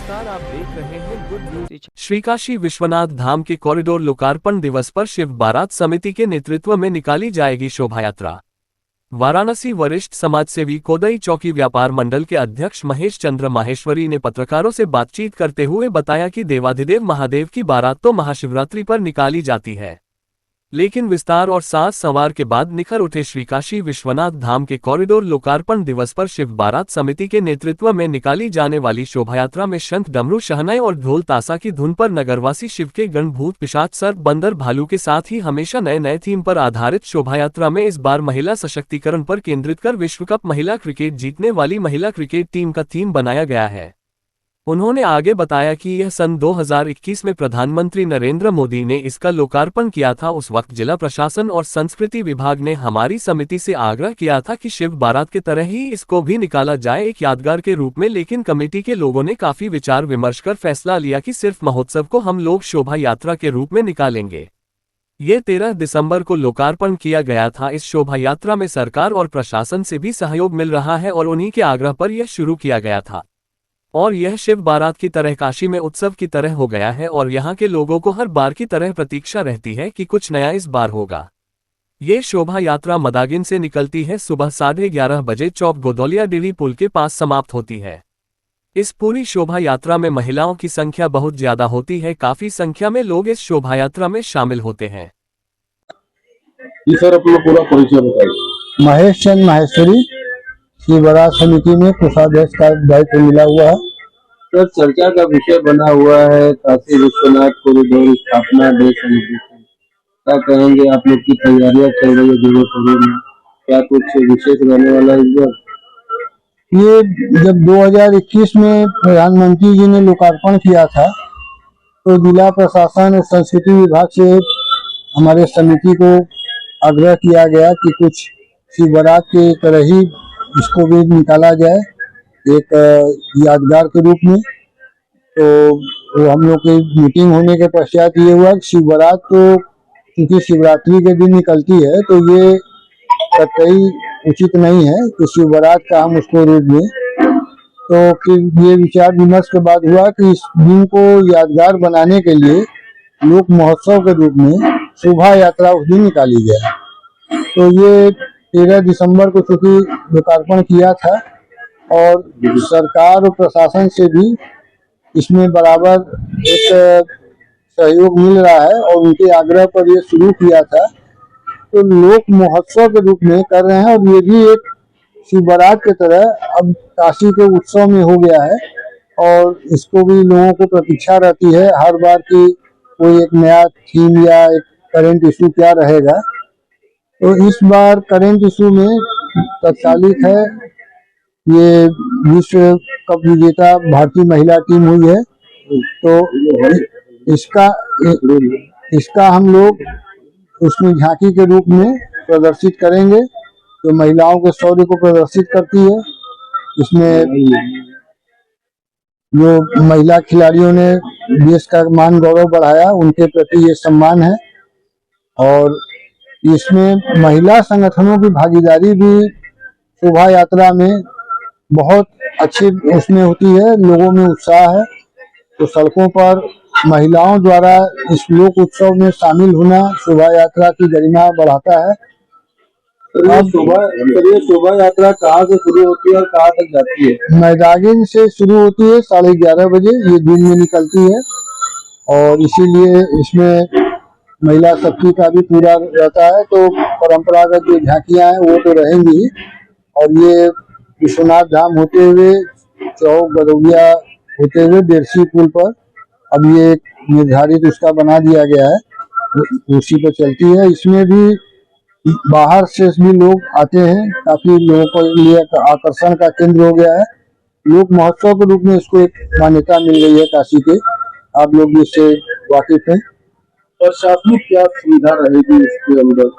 नमस्कार, आप देख रहे हैं गुड न्यूज। श्रीकाशी विश्वनाथ धाम के कॉरिडोर लोकार्पण दिवस पर शिव बारात समिति के नेतृत्व में निकाली जाएगी शोभा यात्रा। वाराणसी वरिष्ठ समाजसेवी कोदई चौकी व्यापार मंडल के अध्यक्ष महेश चंद्र माहेश्वरी ने पत्रकारों से बातचीत करते हुए बताया कि देवाधिदेव महादेव की बारात तो महाशिवरात्रि पर निकाली जाती है, लेकिन विस्तार और साज संवार के बाद निखर उठे श्रीकाशी विश्वनाथ धाम के कॉरिडोर लोकार्पण दिवस पर शिव बारात समिति के नेतृत्व में निकाली जाने वाली शोभायात्रा में शंख, डमरू, शहनाई और ढोल ताशा की धुन पर नगरवासी शिव के गण, भूत, पिशाच, सर्प, बंदर, भालू के साथ ही हमेशा नए नए थीम पर आधारित शोभायात्रा में इस बार महिला सशक्तिकरण पर केंद्रित कर विश्व कप महिला क्रिकेट जीतने वाली महिला क्रिकेट टीम का थीम बनाया गया है। उन्होंने आगे बताया कि यह सन 2021 में प्रधानमंत्री नरेंद्र मोदी ने इसका लोकार्पण किया था। उस वक्त जिला प्रशासन और संस्कृति विभाग ने हमारी समिति से आग्रह किया था कि शिव बारात की तरह ही इसको भी निकाला जाए एक यादगार के रूप में, लेकिन कमेटी के लोगों ने काफी विचार विमर्श कर फैसला लिया कि सिर्फ महोत्सव को हम लोग शोभा यात्रा के रूप में निकालेंगे। ये 13 दिसंबर को लोकार्पण किया गया था। इस शोभा यात्रा में सरकार और प्रशासन से भी सहयोग मिल रहा है और उन्हीं के आग्रह पर यह शुरू किया गया था और यह शिव बारात की तरह काशी में उत्सव की तरह हो गया है और यहाँ के लोगों को हर बार की तरह प्रतीक्षा रहती है कि कुछ नया इस बार होगा। ये शोभा यात्रा मदागिन से निकलती है, सुबह 11:30 बजे चौक गोदौलिया डेरी पुल के पास समाप्त होती है। इस पूरी शोभा यात्रा में महिलाओं की संख्या बहुत ज्यादा होती है, काफी संख्या में लोग इस शोभा यात्रा में शामिल होते हैं। सर, अपना पूरा परिचय बताइए। महेश चंद्र माहेश्वरी, शिव बारात समिति में कोषाध्यक्ष का दायित्व मिला हुआ है। सर, चर्चा का विषय बना हुआ है काशी विश्वनाथ कॉरिडोर स्थापना डे सेलिब्रेशन। क्या कहेंगे, आप लोग की तैयारियां चल रही है जगह जगह में, क्या कुछ विशेष रहने वाला है इस बार? ये जब 2021 में प्रधानमंत्री जी ने लोकार्पण किया था तो जिला प्रशासन और संस्कृति विभाग से हमारे समिति को आग्रह किया गया कि कुछ शिव बारात के तरह ही इसको भी निकाला जाए एक यादगार के रूप में। तो हम लोग की मीटिंग होने के पश्चात ये हुआ कि शिव बारात तो क्योंकि शिवरात्रि के दिन निकलती है तो ये कतई उचित नहीं है कि शिव बारात का हम उसको रूप में। तो फिर ये विचार विमर्श के बाद हुआ कि इस दिन को यादगार बनाने के लिए लोक महोत्सव के रूप में शोभा यात्रा उस दिन निकाली जाए। तो ये 13 दिसंबर को चूंकि लोकार्पण किया था और सरकार और प्रशासन से भी इसमें बराबर एक सहयोग मिल रहा है और उनके आग्रह पर ये शुरू किया था तो लोक महोत्सव के रूप में कर रहे हैं और ये भी एक शिव बारात की तरह अब काशी के उत्सव में हो गया है और इसको भी लोगों को प्रतीक्षा रहती है हर बार की कोई एक नया थीम या एक करंट इशू क्या रहेगा। तो इस बार करंट इशू में तत्कालिक है ये विश्व कप विजेता भारतीय महिला टीम हुई है तो इसका हम लोग उसमें झांकी के रूप में प्रदर्शित करेंगे जो महिलाओं के शौर्य को प्रदर्शित करती है। इसमें जो महिला खिलाड़ियों ने देश का मान गौरव बढ़ाया उनके प्रति ये सम्मान है और इसमें महिला संगठनों की भागीदारी भी शोभा यात्रा में बहुत अच्छी उसमें होती है, लोगों में उत्साह है। तो सड़कों पर महिलाओं द्वारा इस लोक उत्सव में शामिल होना शोभा यात्रा की गरिमा बढ़ाता है। शोभा यात्रा कहाँ से शुरू होती है और कहाँ तक जाती है? मैदागिन से शुरू होती है 11:30 बजे, ये दिन में निकलती है और इसीलिए इसमें महिला शक्ति का भी पूरा रहता है। तो परंपरागत जो झांकियां हैं वो तो रहेंगी ही और ये विश्वनाथ धाम होते हुए चौक गदौलिया होते हुए डेरसी पुल पर अब ये एक निर्धारित उसका बना दिया गया है, उसी पर चलती है। इसमें भी बाहर से भी लोग आते हैं, काफी लोगों के लिए आकर्षण का केंद्र हो गया है। लोक महोत्सव के रूप में इसको एक मान्यता मिल गई है काशी के, आप लोग भी इससे वाकिफ हैं। प्रशासनिक क्या सुविधा रहेगी इसके अंदर?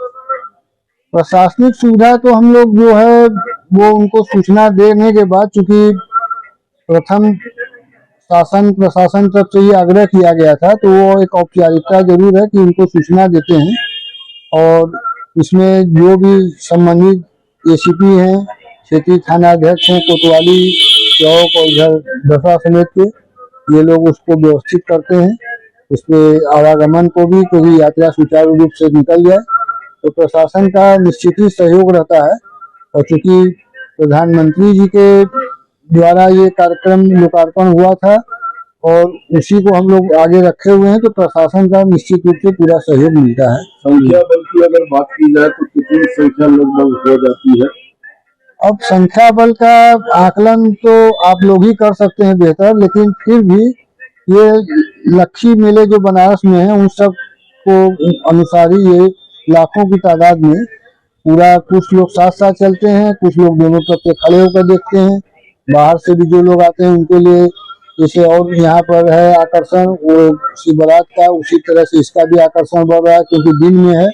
प्रशासनिक सुविधा तो हम लोग जो है वो उनको सूचना देने के बाद, चूंकि प्रथम शासन प्रशासन तरफ से ये आग्रह किया गया था तो वो एक औपचारिकता जरूर है कि उनको सूचना देते हैं और इसमें जो भी संबंधित एसीपी हैं, क्षेत्रीय थाना अध्यक्ष हैं, कोतवाली चौक और इधर दशा समेत के ये लोग उसको व्यवस्थित करते हैं, उसके आवागमन को भी, क्योंकि यात्रा सुचारू रूप से निकल जाए। तो प्रशासन का निश्चित ही सहयोग रहता है। और चूंकि प्रधानमंत्री जी के द्वारा ये कार्यक्रम लोकार्पण हुआ था और उसी को हम लोग आगे रखे हुए हैं, तो प्रशासन का निश्चित रूप से पूरा सहयोग मिलता है। संख्या बल की अगर बात की जाए तो कितनी संख्या लगभग हो जाती है? अब संख्या बल का आकलन तो आप लोग ही कर सकते हैं बेहतर, लेकिन फिर भी ये लक्षी मेले जो बनारस में है उन सब को अनुसार ही ये लाखों की तादाद में पूरा, कुछ लोग साथ साथ चलते हैं, कुछ लोग दोनों तरफ से खड़े होकर देखते हैं। बाहर से भी जो लोग आते हैं उनके लिए जैसे और यहाँ पर है आकर्षण वो शिव बारात का, उसी तरह से इसका भी आकर्षण बढ़ रहा है, क्योंकि दिन में है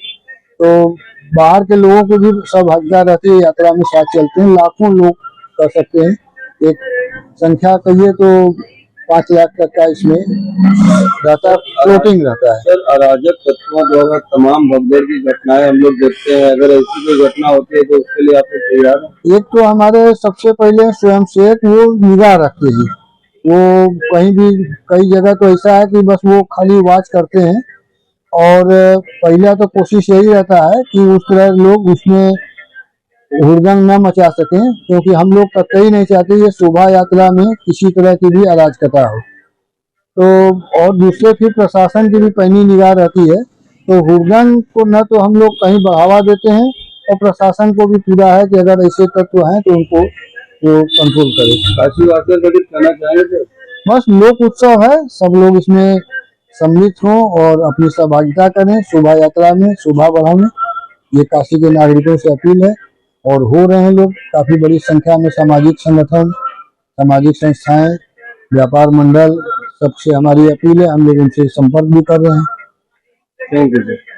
तो बाहर के लोगों को भी सहभागिता रहती है, यात्रा में साथ चलते हैं। लाखों लोग कर सकते हैं, एक संख्या कहिए तो 5 लाख तक का इसमें रहता है, फ्लोटिंग रहता है। सर, अराजक तत्वों द्वारा तमाम भगदड़ की घटनाएं हम लोग देखते हैं, अगर ऐसी कोई घटना होती है तो उसके लिए आप लोग तैयार हैं? एक तो हमारे सबसे पहले स्वयंसेवक वो निगाह रखते हैं, वो कहीं भी, कई जगह तो ऐसा है कि बस वो खाली वॉच करते हैं। और पहला तो कोशिश यही रहता है कि उस तरह लोग उसमें हुड़दंग न मचा सकें, क्योंकि हम लोग कतई नहीं चाहते ये शोभा यात्रा में किसी तरह की भी अराजकता हो। तो और दूसरे फिर प्रशासन की भी पैनी निगाह रहती है, तो हुड़दंग को न तो हम लोग कहीं बढ़ावा देते हैं और प्रशासन को भी पूरा है कि अगर ऐसे तत्व हैं तो उनको वो कंट्रोल करे। काशी वासियों को कुछ कहना चाहेंगे? बस लोक उत्सव है, सब लोग इसमें सम्मिलित हों और अपनी सहभागिता करें शोभा यात्रा में, शोभा बढ़ाने, ये काशी के नागरिकों से अपील है। और हो रहे हैं लोग काफी बड़ी संख्या में, सामाजिक संगठन, सामाजिक संस्थाएं, व्यापार मंडल, सबसे हमारी अपील है, हम लोग उनसे संपर्क भी कर रहे हैं। Thank you sir.